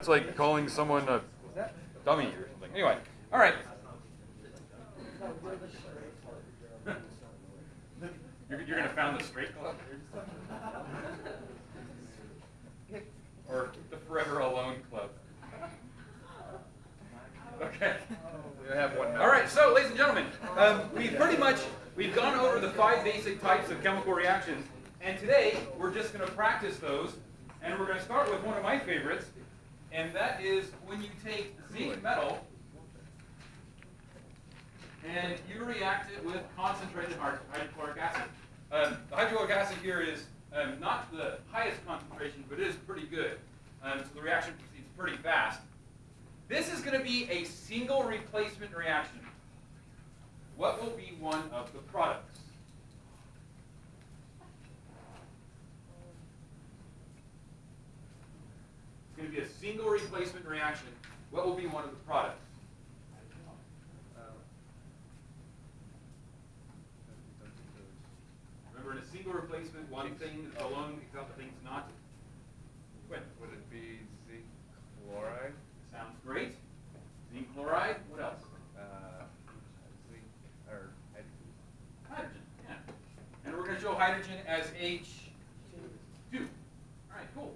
It's like calling someone a dummy or something. Anyway, all right. You're going to found the Straight Club? Or the Forever Alone Club? Okay. All right, so ladies and gentlemen, we've gone over the 5 basic types of chemical reactions, and today we're just going to practice those, and we're going to start with one of my favorites, and that is when you take zinc metal and you react it with concentrated hydrochloric acid. The hydrochloric acid here is not the highest concentration, but it is pretty good. So the reaction proceeds pretty fast. This is going to be a single replacement reaction. What will be one of the products? It's going to be a single replacement reaction. What will be one of the products? Remember, in a single replacement, one thing is alone, the other thing's not. When? Would it be zinc chloride? Sounds great. Zinc chloride. What else? Zinc or hydrogen. Hydrogen. Yeah. And we're going to show hydrogen as H2. All right. Cool.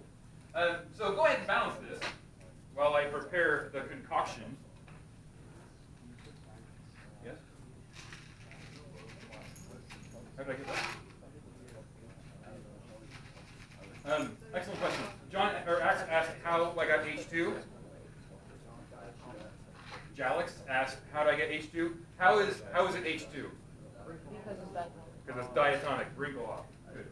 So go ahead and balance this while I prepare the concoction. Yes. How did I get that? Excellent question. John asked how I got H2. Jalix asked how did I get H2? How is it H2? Because it's diatonic. Wrinkle off. Good.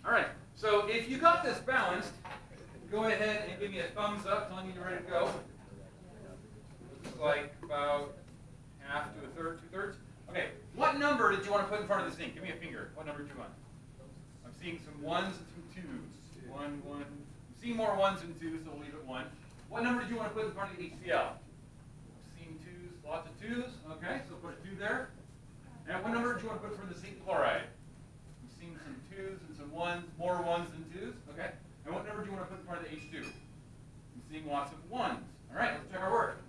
All right, so if you got this balanced, go ahead and give me a thumbs up telling me you're ready to go. Looks like about half to a third, 2/3. Okay, what number did you want to put in front of the zinc? Give me a finger. What number did you want? I'm seeing some 1s and some 2s. 1, 1. I'm seeing more 1s and 2s, so we'll leave it 1. What number did you want to put in front of the HCl? I'm seeing 2s, lots of 2s. Okay, so put a 2 there. And what number did you want to put in front of the zinc chloride? Seeing some 2s and some 1s, more 1s than 2s, okay? And what number do you want to put in front of the H2? I'm seeing lots of 1s. All right, let's check our work.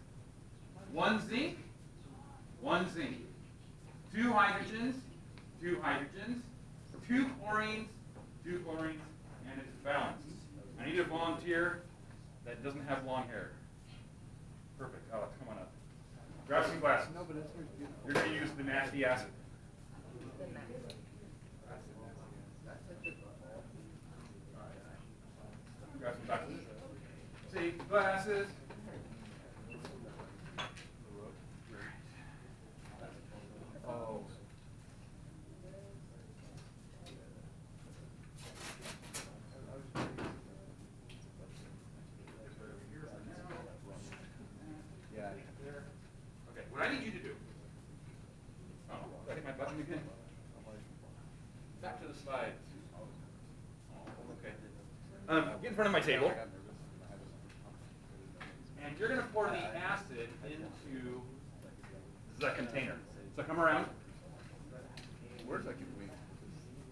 1 zinc, 1 zinc. 2 hydrogens, 2 hydrogens. 2 chlorines, 2 chlorines, and it's balanced. I need a volunteer that doesn't have long hair. Perfect, Alex, come on up. Grab some glasses. You're going to use the nasty acid. Grab some glasses. See, glasses. Oh. Okay, what I need you to do. Oh, did I hit my button again? Back to the slides. Okay. Get in front of my table. And you're going to pour the acid into the container. So come around. Where's that going?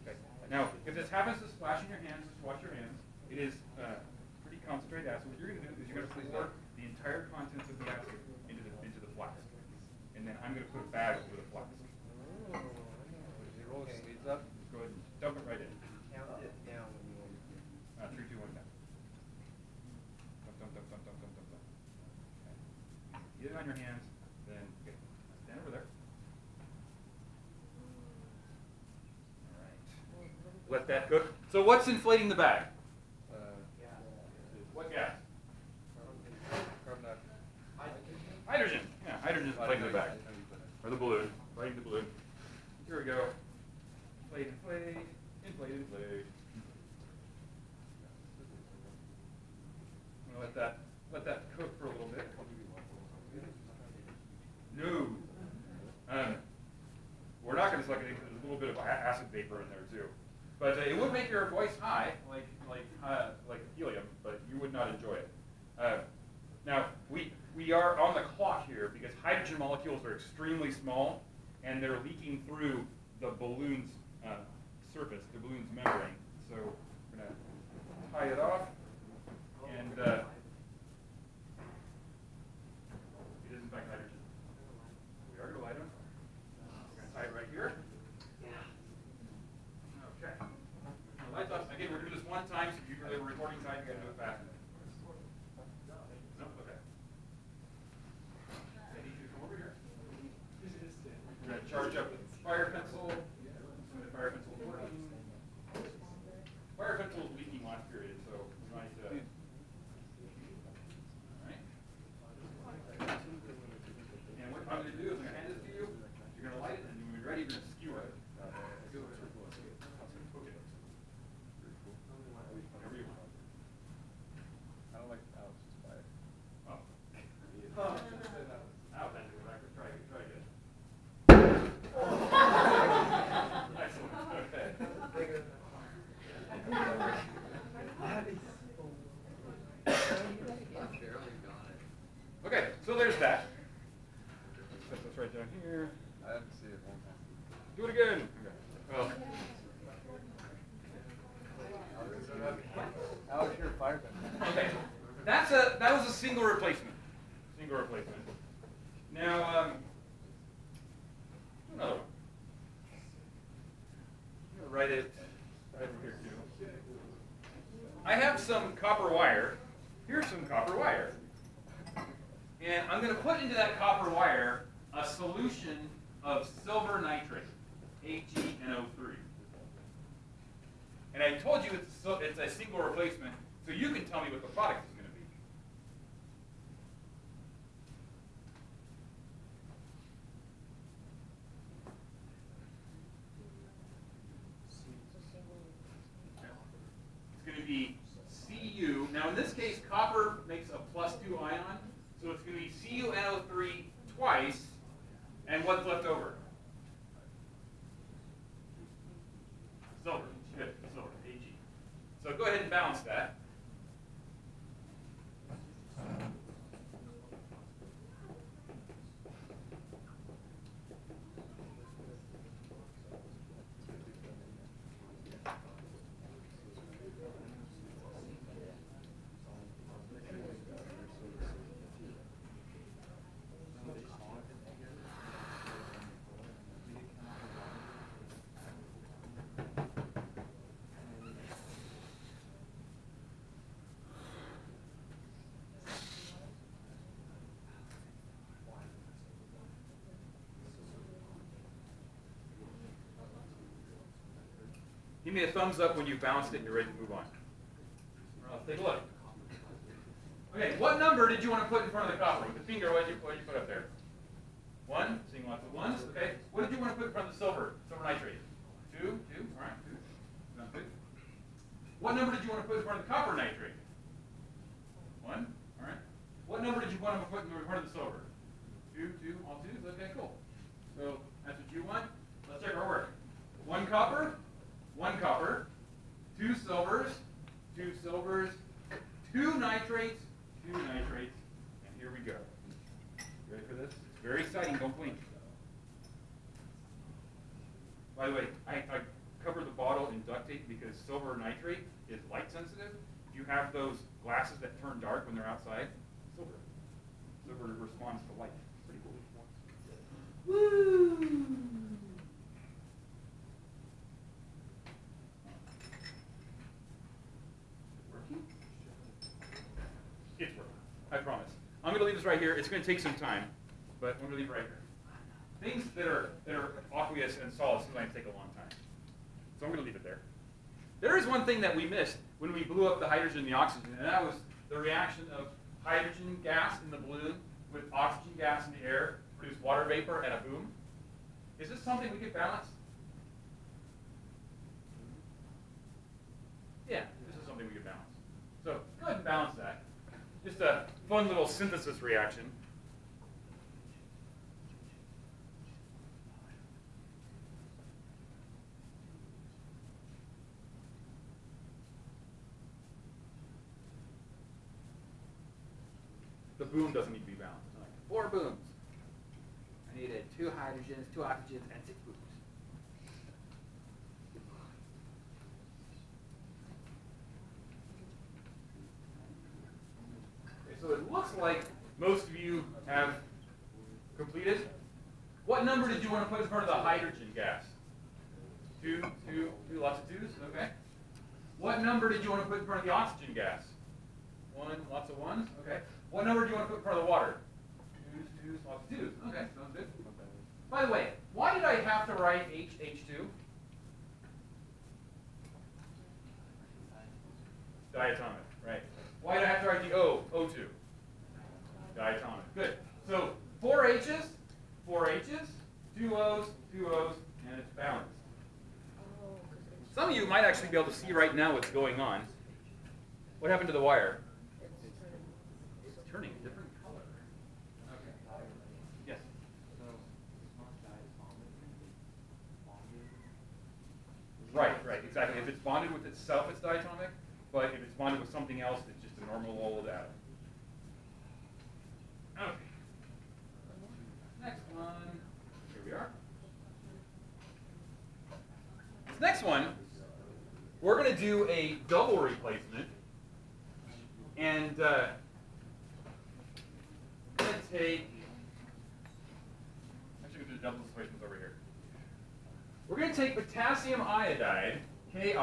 Okay. Now, if this happens to splash in your hands, just wash your hands. It is pretty concentrated acid. What you're going to do is you're going to pour the entire contents of the acid into the flask. And then I'm going to put a bag over the flask. Does he roll his sleeves up? Go ahead and dump it right in. Count it down. 3, 2, 1, down. Dump, dump, dump, dump, dump, dump, dump, dump. Okay. Get it on your hands, then okay. Stand over there. All right. Let that cook. So what's inflating the bag? What gas? Carbon dioxide. Hydrogen. Yeah, hydrogen is inflating the bag. Or the balloon. Inflating the balloon. Here we go. Inflate, inflate, inflate, inflate. I'm gonna let that cook for a little bit. vapor in there too. But it would make your voice high, like helium, but you would not enjoy it. Now, we are on the clock here because hydrogen molecules are extremely small, and they're leaking through the balloon's surface, the balloon's membrane. So we're going to tie it off, and it is in fact hydrogen. We are going to light them. We're going to tie it right here. Okay. Lights off. Again, we're going to do this one time, so if you're the recording time, you got to do it fast. No? Okay. I need you to come over here. We're going to charge up the fire pencil. The fire pencil is working. Fire pencil is leaking last period, so we might. All right. And what I'm going to do is I'm going to hand this to you. You're going to light it, and when you're ready, you're going to skewer it. Whatever you want. I don't like Alex's fire. Oh. Out then. Go back and try again. Excellent. Okay. Okay, so there's that. Set this right down here. I have to see it one time. Do it again. Okay. Well, Alex, you're a fire pen. okay. That was a single replacement. Single replacement. Now, do another one. I'm gonna write it right over here too. I have some copper wire. Here's some copper wire. And I'm going to put into that copper wire a solution of silver nitrate, AgNO3. And I told you it's a single replacement, so you can tell me what the product is going to be. It's going to be Cu. Now in this case, copper makes a +2 ion, so it's going to be CuNO3 twice, and what's left over? Silver. Good, silver, Ag. So go ahead and balance that. Give me a thumbs up when you've balanced it and you're ready to move on. Let's take a look. Okay, what number did you want to put in front of the copper? With the finger, what did you put up there? 1, seeing lots of ones. Okay. What did you want to put in front of the silver nitrate? 2, all right, 2. Sounds good. What number did you want to put in front of the copper nitrate? 1, all right. What number did you want to put in front of the silver? 2, all 2s. Okay, cool. So that's what you want. Let's check our work. 1 copper. 2 silvers, 2 silvers, 2 nitrates, and here we go. You ready for this? It's very exciting, don't blink. By the way, I cover the bottle in duct tape because silver nitrate is light sensitive. If you have those glasses that turn dark when they're outside, silver responds to light. Pretty cool. Woo! It's working. I promise. I'm going to leave this right here. It's going to take some time, but I'm going to leave it right here. Things that are aqueous and solid sometimes take a long time. So I'm going to leave it there. There is one thing that we missed when we blew up the hydrogen and the oxygen, and that was the reaction of hydrogen gas in the balloon with oxygen gas in the air, produce water vapor at a boom. Is this something we could balance? Yeah, this is something we could balance. So go ahead and balance that. Just a fun little synthesis reaction. boom doesn't need to be balanced. Like 4 booms. I needed 2 hydrogens, 2 oxygens, and 6 booms. Okay, so it looks like most of you have completed. What number did you want to put as part of the hydrogen gas? 2, 2, 2, lots of 2s, okay. What number did you want to put in front of the oxygen gas? 1, lots of 1s, okay. What number do you want to put in front of the water? 2s, 2s, lots of 2s, okay, sounds good. By the way, why did I have to write HH2? Diatomic, right. Why did I have to write the O, O2? Diatomic, good. So 4 H's, 4 H's, 2 O's, 2 O's, and it's balanced. Some of you might actually be able to see right now what's going on. What happened to the wire? It's turning a different color. Okay. Yes? Right, right, exactly. If it's bonded with itself, it's diatomic. But if it's bonded with something else, it's just a normal old atom. Okay. Next one. Here we are. This next one, we're going to do a double replacement. And we're going to take, actually, we're going to do double situations over here. We're going to take potassium iodide, Ki,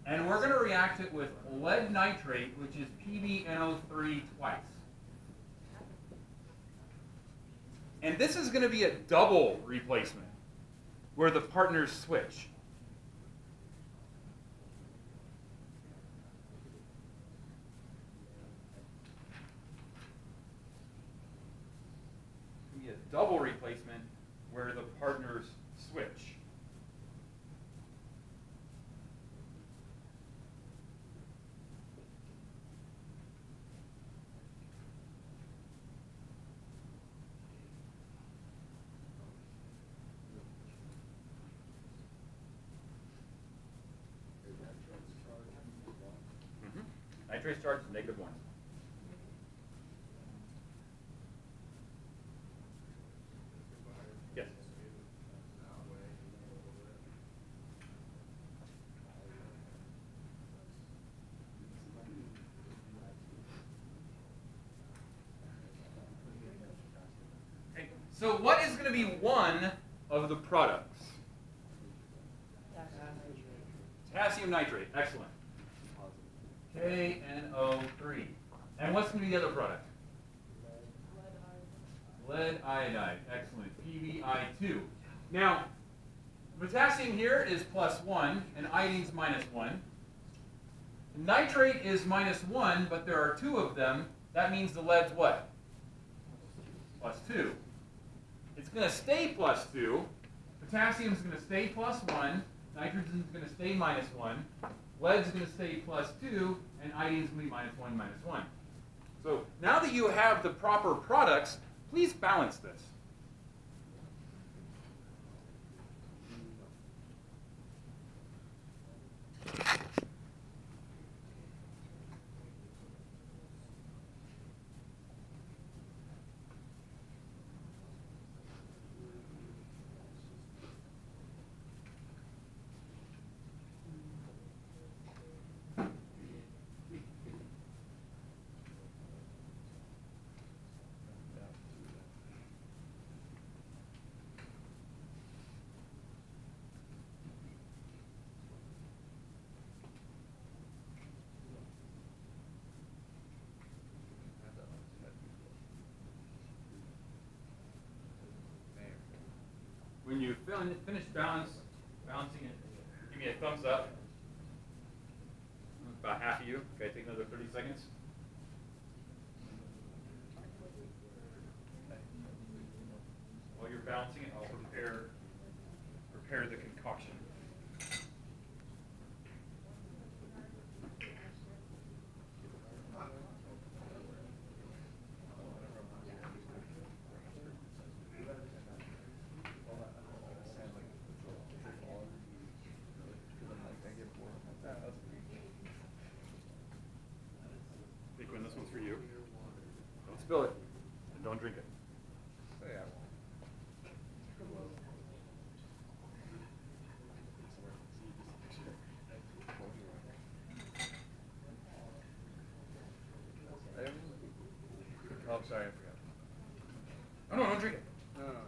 and we're going to react it with lead nitrate, which is PbNO3 twice. And this is going to be a double replacement, where the partners switch. It's going to be a double replacement where the partners switch. Nitrate's charge is -1. Yes. Okay. So what is going to be one of the products? Potassium nitrate. Excellent. KNO3. And what's going to be the other product? Lead iodide. Excellent. PbI2. Now, potassium here is +1, and iodine's -1. Nitrate is -1, but there are 2 of them. That means the lead's what? +2. It's going to stay +2. Potassium's going to stay +1. Nitrogen's going to stay -1. Lead's going to stay +2, and iodine's going to be -1, -1. So now that you have the proper products, please balance this. When you finish balancing it, give me a thumbs up. About half of you. Okay, take another 30 seconds. While you're balancing it, I'll prepare the concoction. don't drink it. Say I won't. Oh, sorry, I forgot. Oh, no, don't drink it. No, no, no.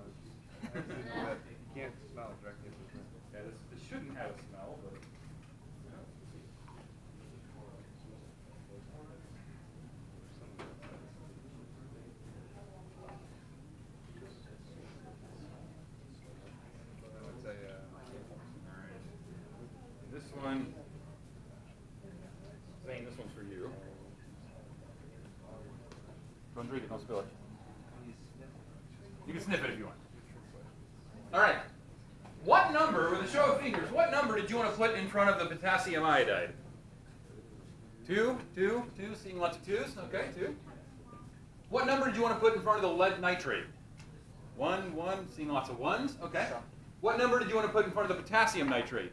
You can't smell it directly. Yeah, this shouldn't have a smell, but. This one, saying this one's for you. Don't drink it, don't spill it. You can sniff it if you want. All right. What number, with a show of fingers, what number did you want to put in front of the potassium iodide? 2, 2, 2, seeing lots of 2s. Okay, 2. What number did you want to put in front of the lead nitrate? 1, 1, seeing lots of 1s. Okay. What number did you want to put in front of the potassium nitrate?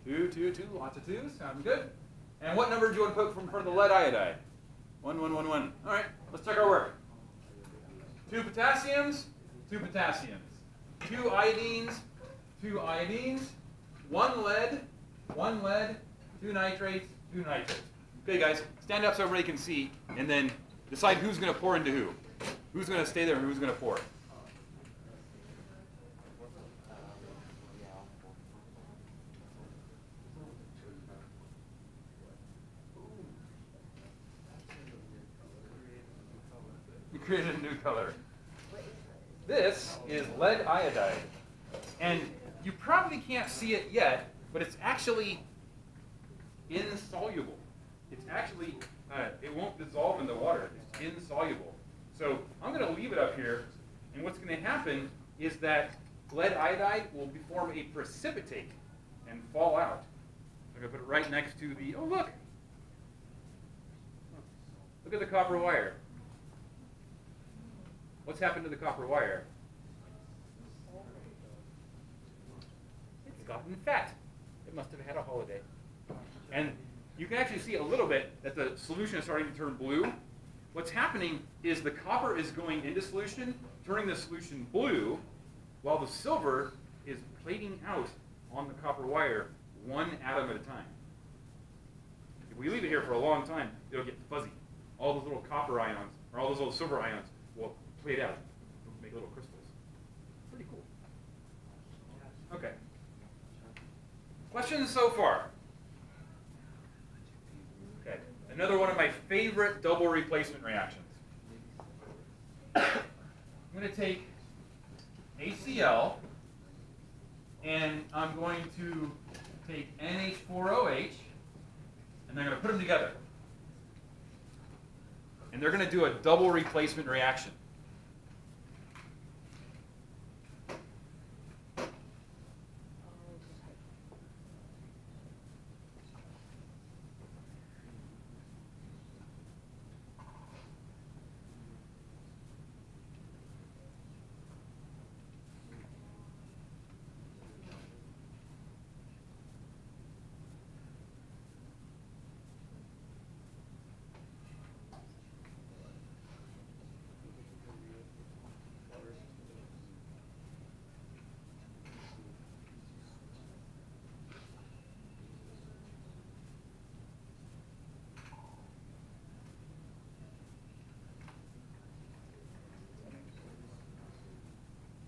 2, 2, 2, lots of 2s. Sounds good. And what number did you want to put in front of the lead iodide? 1, 1, 1, 1. All right, let's check our work. 2 potassiums, 2 potassiums. 2 iodines, 2 iodines. 1 lead, 2 nitrates, 2 nitrates. Okay, guys, stand up so everybody can see, and then decide who's going to pour into who. Who's going to stay there and who's going to pour. You created a new color. This is lead iodide. And you probably can't see it yet, but it's actually insoluble. It's actually, it won't dissolve in the water. It's insoluble. So I'm going to leave it up here, and what's going to happen is that lead iodide will form a precipitate and fall out. I'm going to put it right next to the, oh look! Look at the copper wire. What's happened to the copper wire? It's gotten fat. It must have had a holiday. And you can actually see a little bit that the solution is starting to turn blue. What's happening is the copper is going into solution, turning the solution blue, while the silver is plating out on the copper wire 1 atom at a time. If we leave it here for a long time, it'll get fuzzy. All those little copper ions, or all those little silver ions, will plate out, make little crystals. Pretty cool. Okay. Questions so far? Okay. Another one of my favorite double replacement reactions. I'm going to take HCl, and I'm going to take NH4OH, and I'm going to put them together. And they're going to do a double replacement reaction.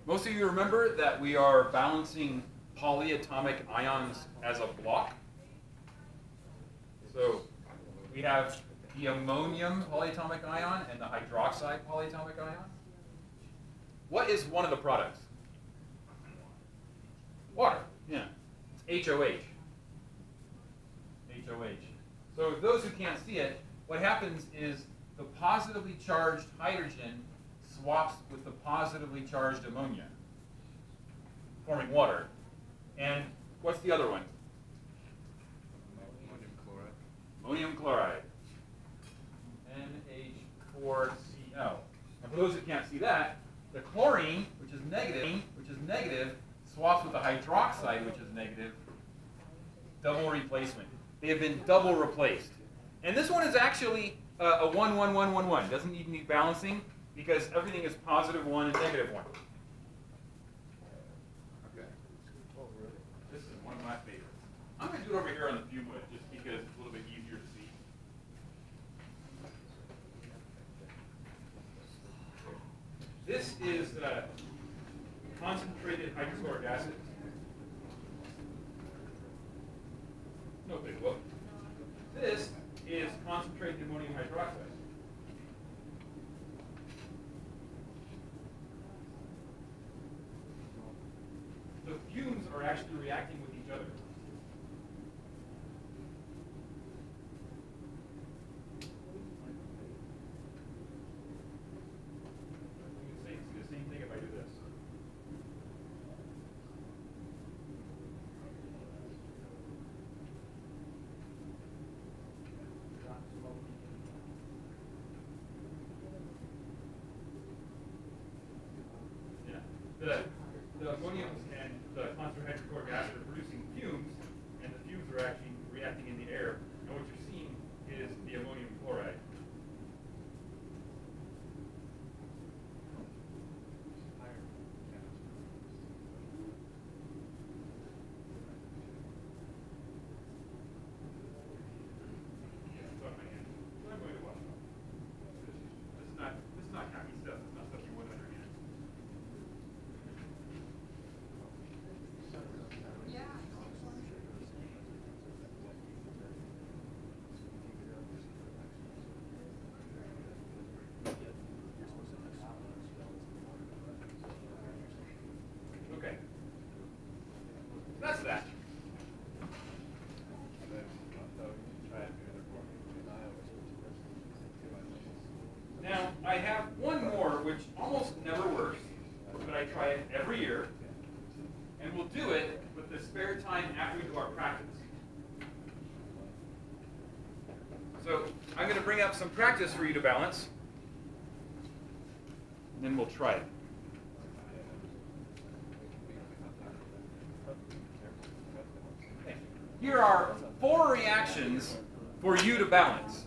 Most of you remember that we are balancing polyatomic ions as a block. So we have the ammonium polyatomic ion and the hydroxide polyatomic ion. What is one of the products? Water. Yeah. It's HOH. HOH. So those who can't see it, what happens is the positively charged hydrogen swaps with the positively charged ammonia, forming water. And what's the other one? Ammonium chloride. Ammonium chloride. NH4Cl. Now, for those who can't see that, the chlorine, which is negative, swaps with the hydroxide, which is negative. Double replacement. They have been double replaced. And this one is actually a 1-1-1-1-1. Doesn't even need balancing. because everything is positive 1 and negative 1. Okay. This is one of my favorites. I'm going to do it over here on the fume hood just because it's a little bit easier to see. This is concentrated hydrochloric acid. No big whoop. This is concentrated ammonium hydroxide. The fumes are actually reacting with each other. You can see the same thing if I do this. Yeah. The ammonium and the concentrated hydrochloric acid are producing fumes, and the fumes are actually reacting in the air. And what you're seeing is the ammonium chloride. I'm going to wash it off. This is not happy stuff. It's not stuff you want on your hands. Okay. That's that. Now, I have one more which almost never works, but I try it every year, and we'll do it with the spare time after we do our practice. So, I'm going to bring up some practice for you to balance, and then we'll try it. Okay. Here are 4 reactions for you to balance.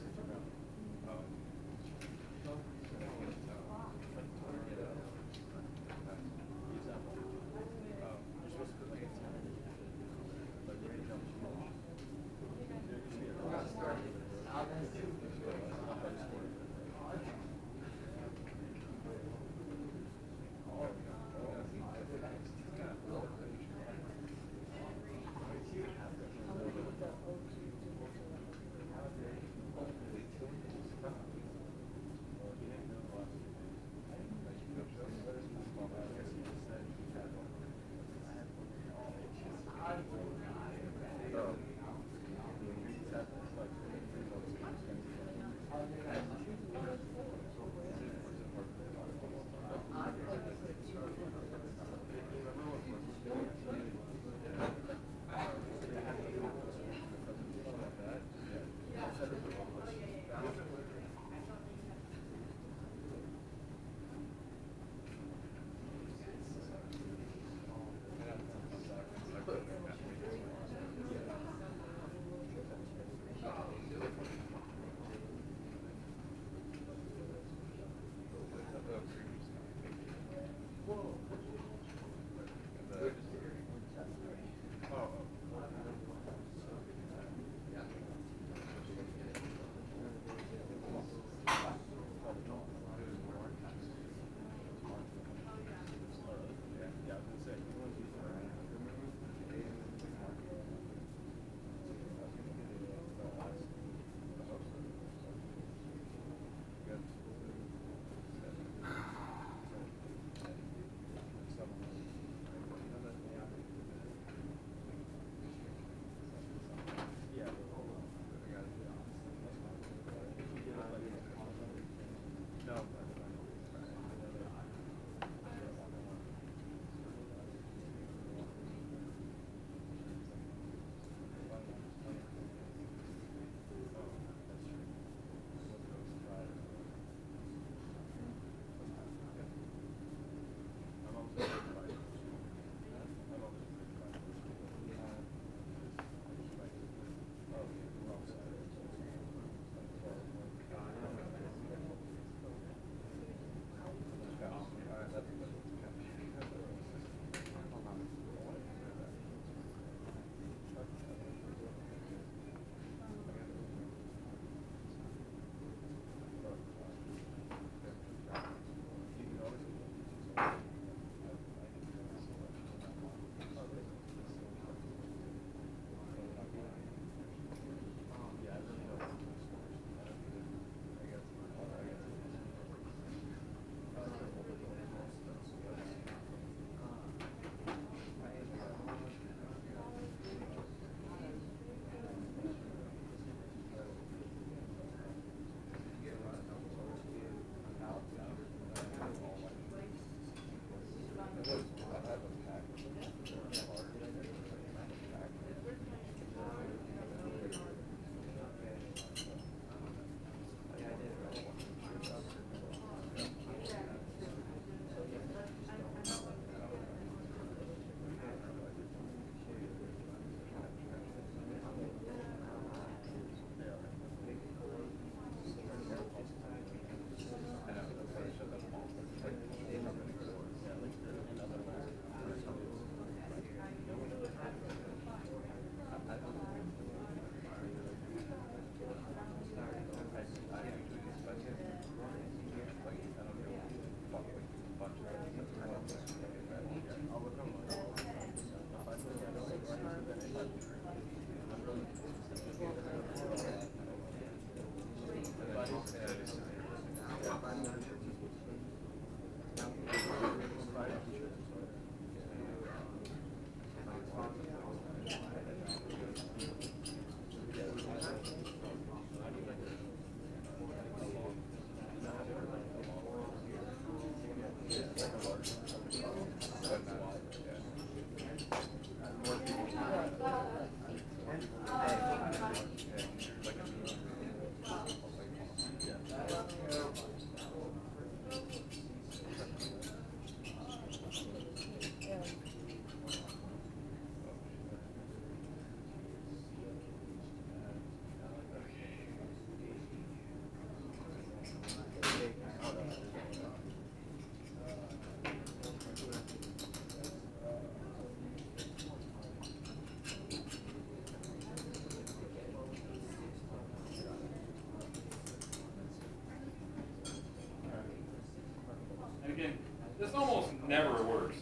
And again, this almost never works,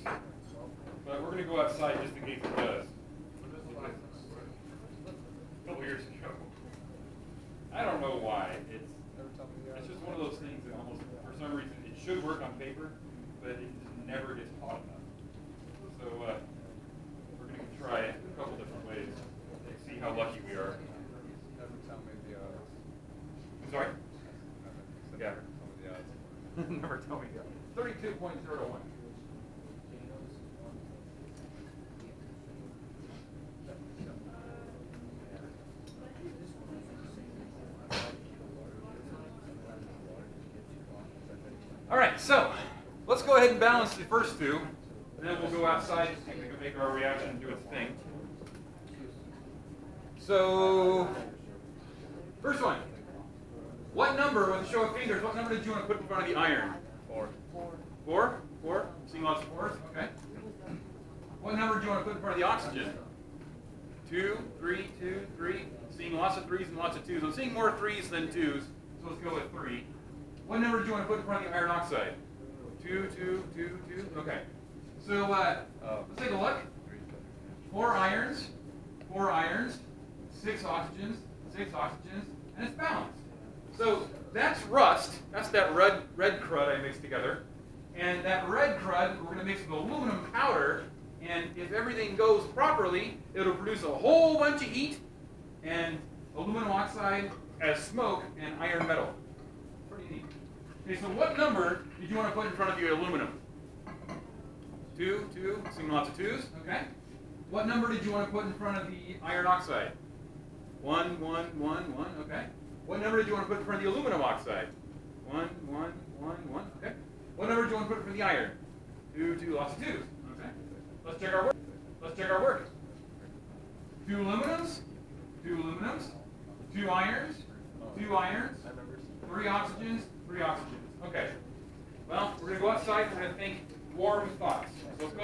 but we're going to go outside just in case it does. A couple years ago, I don't know why. It's just one of those things that almost, for some reason, it should work on paper, but it just never gets hot enough. So we're going to try it a couple different ways and see how lucky we are. Never tell me the odds. I'm sorry? Yeah. Never tell me the odds. Never tell me. 32.01. All right, so let's go ahead and balance the first two, and then we'll go outside and see if we can make our reaction do its thing. So, first one. What number, with a show of fingers, what number did you want to put in front of the iron? 4. 4? 4? Seeing lots of 4s? Okay. What number do you want to put in front of the oxygen? 2, 3, 2, 3. Seeing lots of 3s and lots of 2s. I'm seeing more 3s than 2s, so let's go with 3. What number do you want to put in front of the iron oxide? 2, 2, 2, 2. Okay. So let's take a look. 4 irons, 6 oxygens, 6 oxygens, and it's balanced. So that's rust. That's that red crud I mixed together. And that red crud, we're going to mix with aluminum powder. And if everything goes properly, it'll produce a whole bunch of heat and aluminum oxide as smoke and iron metal. Pretty neat. Okay, so what number did you want to put in front of the aluminum? 2, 2, seeing lots of 2s. Okay. What number did you want to put in front of the iron oxide? 1, 1, 1, 1. Okay. What number did you want to put in front of the aluminum oxide? 1, 1, 1, 1. Okay. What number do you want to put for the iron? 2, 2, lots of 2s. Okay. Let's check our work. Let's check our work. 2 aluminums, 2 aluminums, 2 irons, 2 irons, 3 oxygens, 3 oxygens. Okay. Well, we're going to go outside and we're going to think warm thoughts. So let's